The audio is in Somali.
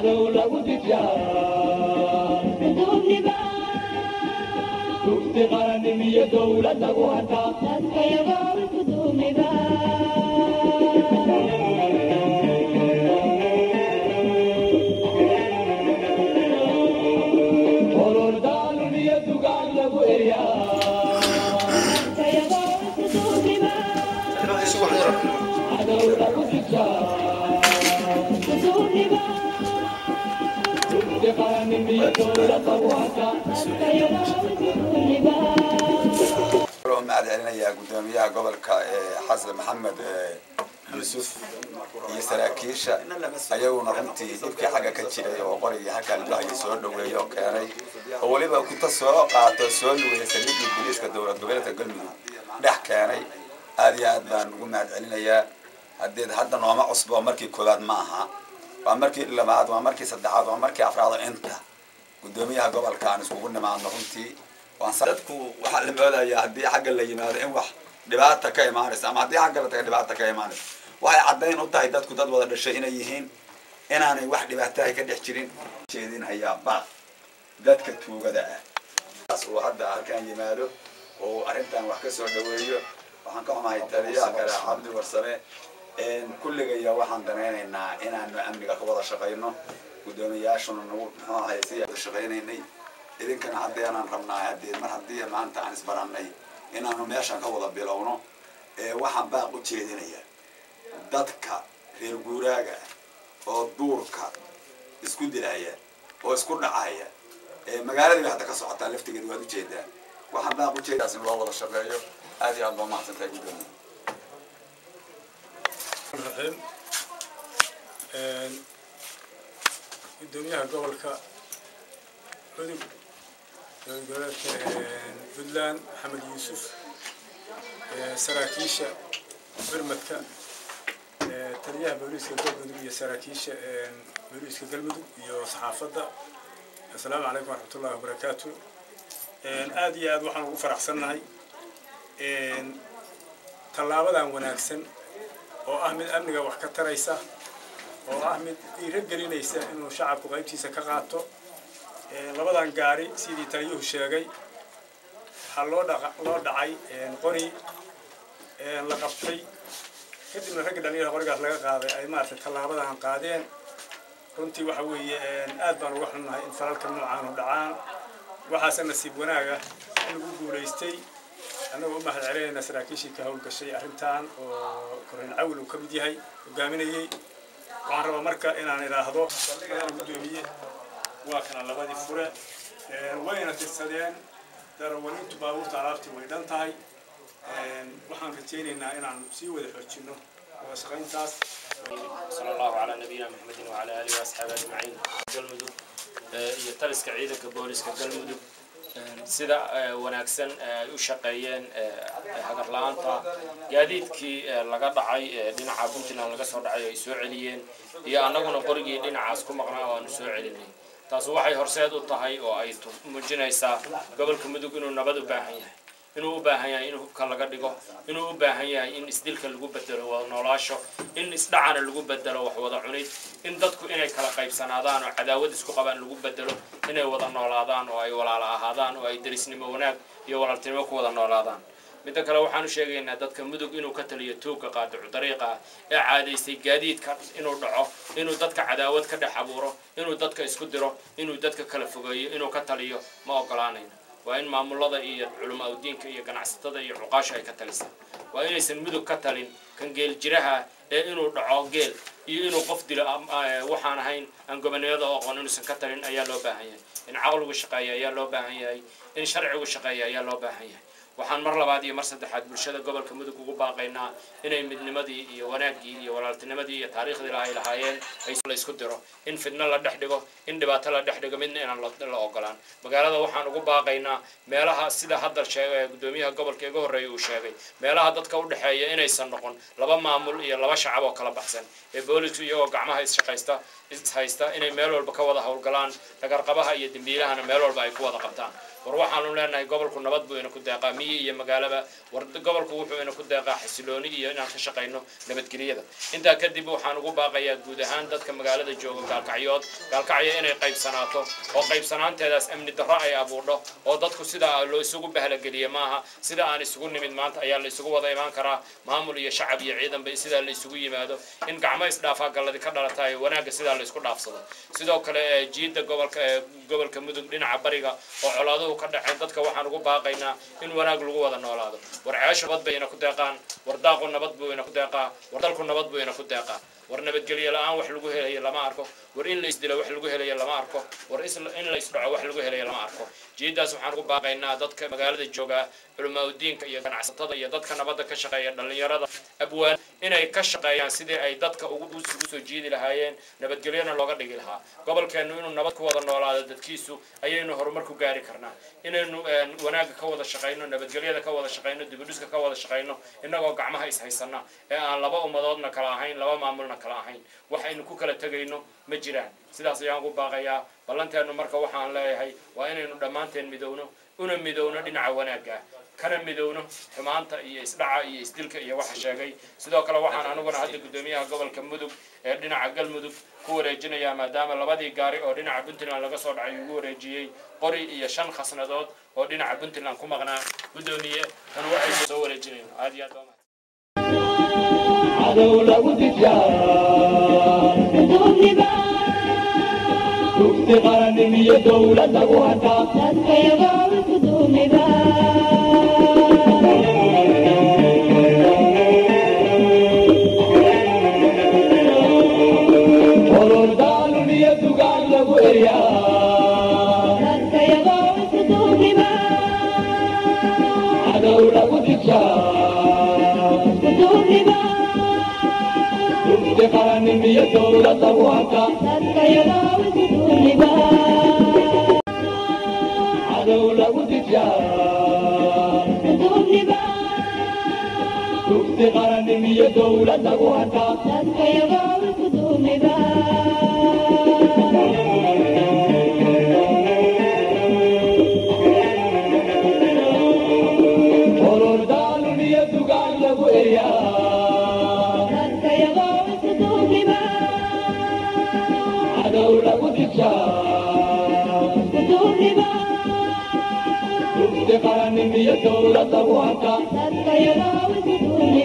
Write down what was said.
عدو لابد تقارن مية دولة دقوهتا تسكيبار كدومي ولور دالو مية دقان لقو إريا تسكيبار كدومي عدو لابد كدومي تقارن مية دولة دقوهتا تسكيبار كدومي يا قدوميها قبل حسن محمد يوسف يسراكيشة أيوة نرمتي يبكي حاجة كتير وقري هكا الله يسول ويوكاني أولي بقى كنت السواق عطسول ويسلك البوليس كدولة دولة القلم نحكاني هذه هذا نقول مع علينا يا هديت حتى نوع ما أصبح مركي كولاد معها ومركي إلا بعد ومركي صدعات ومركي أفراد أنت قدوميها قبل كان يسوقنا مع نرمتي وانصدقوا وحل ماذا يا هدي حق اللي ينادي إن وح دبعت كاي مارس أما هدي حق اللي دبعت كاي مارس وهاي عدين قطع دتكوا تدور الشيء يهين إن أنا واحد دبعتها كده يحترين شيء هيا بعض دتك توجد أسوأ حدا كان يماله وأنت وحكسر دوية وحنكم مع التريا كلا عبد ورسله إن كل جيا واحد دنينا إن أنا أمريكا كبر شقينا ودنياشون النور هاي سيا شقينا إذا كان حدي أنا رمنا هدي ما حدي ما أنت عن إسبراني إن أنا ماشان كوضا بيلونه واحد بقى قلت شيء دتك في الجوراجة أو دورك إسكود العيا أو إسكود العيا مجال اللي حتى كسر حتى لفت جدول هذا شيء ده واحد بقى قلت شيء أصل والله الشباب هذه الله ما حسن تجدون الدنيا قبل بدو قالت فدلان محمد يوسف سراكيشة برمتك تريها بوليس قلمدو يا سراكيشة بوليس قلمدو يا صحافة السلام عليكم ورحمة الله وبركاته آدي آد وحنا وفرح سنهاي طلابة وناكسن وأحمد أمنية وحكت رئيسة وأحمد يرجع ليس إنه شعب قريبتي سكاقاته labadan gaari sidii taliyuhu sheegay waxa loo dhacay qori la qabtay kadibna rag dhalinyaro qorigaas laga qaaday ay maartay talaabadan qaadeen runtii waxa weeye aad baan uga xunnahay in falalka noocan u dhacaan waxaas nasiib wanaag ah in lagu guuleystay anagoo mahad celinayna saraakiishii ka howlgashay arrintan oo koreen cawl uu ka mid yahay hogaaminayay waxaan rabaa marka inaan iraahdo gudoomiye وكان لبادي فرة وين تستدين دروانين تباوت عرفتي ويدان تاي وحن رتيني إن عن سوى الحجينه وسقين تاس صلى الله على نبينا محمد وعلى آله وأصحابه أجمعين. قلمدو يتلس كعيدة كبوليس كقلمدو سيدا وناكسن وشقيين حجر لانتا جديد كي لقد عاي دين عبوتنا لقد صار عاي يسوعليين يا أنا قلنا قرية دين عاسكم مقنع ونسوعلين taas waxay horseed u tahay oo ay muujinaysaa gobolka mudug inuu nabad u baahan yahay inuu u baahan yahay in hubka laga dhigo inuu u baahan yahay in isdilka lagu bedelo wada noolaasho in isdhacana lagu bedelo wax wada cunid in dadku inay kala qaybsanaadaan oo cadaawad isku qabaan lagu bedelo inay wada noolaadaan oo ay walaalo ahaadaan oo ay derisnimo wanaag iyo walaaltinimo ku wada noolaadaan midda kale waxaan u sheegaynaa dadka mudug inuu ka taliyo tuuga qaadacu dariiqa ee caadaystay gaadiidka inuu dhaco inuu dadka cadaawad ka dhex abuuro inuu dadka isku diro inuu dadka kala fogeeyo inuu ka taliyo ma ogolaanayno waa in maamulada iyo culimada diinka iyo ganacsatada iyo cuqaasha ay ka talisaan waa inaysan mudug ka talin kan geel jiraha ee inuu dhaco geel iyo inuu qof dilo waxaan ahayn aan gobaniyada aqoon inuusan ka talin ayaa loo baahan yahay in caqligu shaqeeyo ayaa loo baahan yahay in sharcigu shaqeeyo ayaa loo baahan yahay waxaan mar labaad iyo mar saddexaad bulshada gobolka mudug ugu baaqaynaa inay midnimadii iyo wanaagii iyo walaaltinimadii iyo taariikhdii ay lahaayeen ay la isku diro in fidna la dhex dhigo in dhibaato la dhex dhigo midna inaan la ogolaan magaalada waxaan ugu baaqaynaa meelaha sida hadda sheegay gudoomiyaha gobolka ugu horeeyay uu sheegay meelaha dadka u dhaxeeya inaysan noqon laba maamul iyo laba shacab oo kala baxsan ee boolisku iyagoo gacmaha is haysta inay meel walba ka wada howlgalaan dagarqabaha iyo dambiilahana meel walba ay ku wada qabtaan waxaanu leenahay gobolku nabad buu ina ku deeqaa miyi iyo magaalaba gobolku wuxuu ina ku deeqaa xasilooni iyo inaan ka shaqeyno nabadgelyada inta kadib waxaan ugu baaqayaa guud ahaan dadka magaalada jooga gaalkacyo inay qaybsanaato oo qaybsanaanteedaas amni darro ay abuurdho oo dadku sida loo isugu bahlageliyo maaha sida aan isugu nimid maanta ayaa la isugu wada imaan karaa maamul iyo shacab iyo ciidan bay sida la isugu yimaado in gacmo isdhaafa galadi ka dhalatay wanaaga sida la isku dhaafsado sidoo kale jiida gobolka mudug dhinaca bariga oo colaaduhu ka dhaceen dadka waxaan ugu baaqaynaa in wanaag lagu wada noolaado war ceesho nabad bayna ku deeqaan war daaqo nabad bayna ku deeqaa war dalku nabad bayna ku deeqaa war nabadgelyo la'aan wax lagu helayo lama arko war in la isdilo wax lagu helayo lama arko war in la isdhaco wax lagu helayo lama arko jiidaas waxaan ugu baaqaynaa dadka magaalada jooga culumaa diinka iyo ganacsatada iyo dadka nabadda ka shaqeeya dhalinyarada abwaan inay ka shaqeeyaan sidii ay dadka ugu soo jiidi lahaayeen nabadgelyona looga dhigi lahaa gobolkeenu inuu nabad ku wada noolaado dadkiisu ayaynu horumar ku gaari karnaa inaynu wanaaga ka wada shaqeyno nabadgelyada ka wada shaqeyno dibudhiska ka wada shaqeyno inagoo gacmaha is haysana ee aan laba ummadoodna kala ahayn laba maamulna kala ahayn waxaynu ku kala tegayno ma jiraan sidaas ayaan ugu baaqayaa ballanteenu marka waxaan leeyahay waa inaynu dhammaanteen midowno una midowno dhinaca wanaagga kana midowno xumaanta iyo isdhaca iyo isdilka iyo waxa sheegay sidoo kale waxaan aniguna hadda gudoomiyaha gobolka mudug ee dhinaca galmudug ku wareejinayaa maadaama labadii gaari oo dhinaca puntland laga soo dhacay ugu wareejiyey qori iyo 5 khasnadood oo dhinaca puntland ku maqnaa gudoomiye tan waxay soo wareejinayaan aad iyo aad عدو لودجان تفتي غرنمي دولة لغوهتا تتكيغا بكدومي ولور دالو نيدوغان لغو إريا تتكيغا بكدومي عدو لودجان كدومي تقرنمي دولة لغوهتا تتكيغا بكدومي عدو لودجان كدومي تفتي غرنمي دولة لغوهتا تتكيغا بكدومي ولور دالو نيدوغان لغو إريا دولة ودجان كدومي تفتي غرنمي دولة لغوهتا تتكيغا بكدومي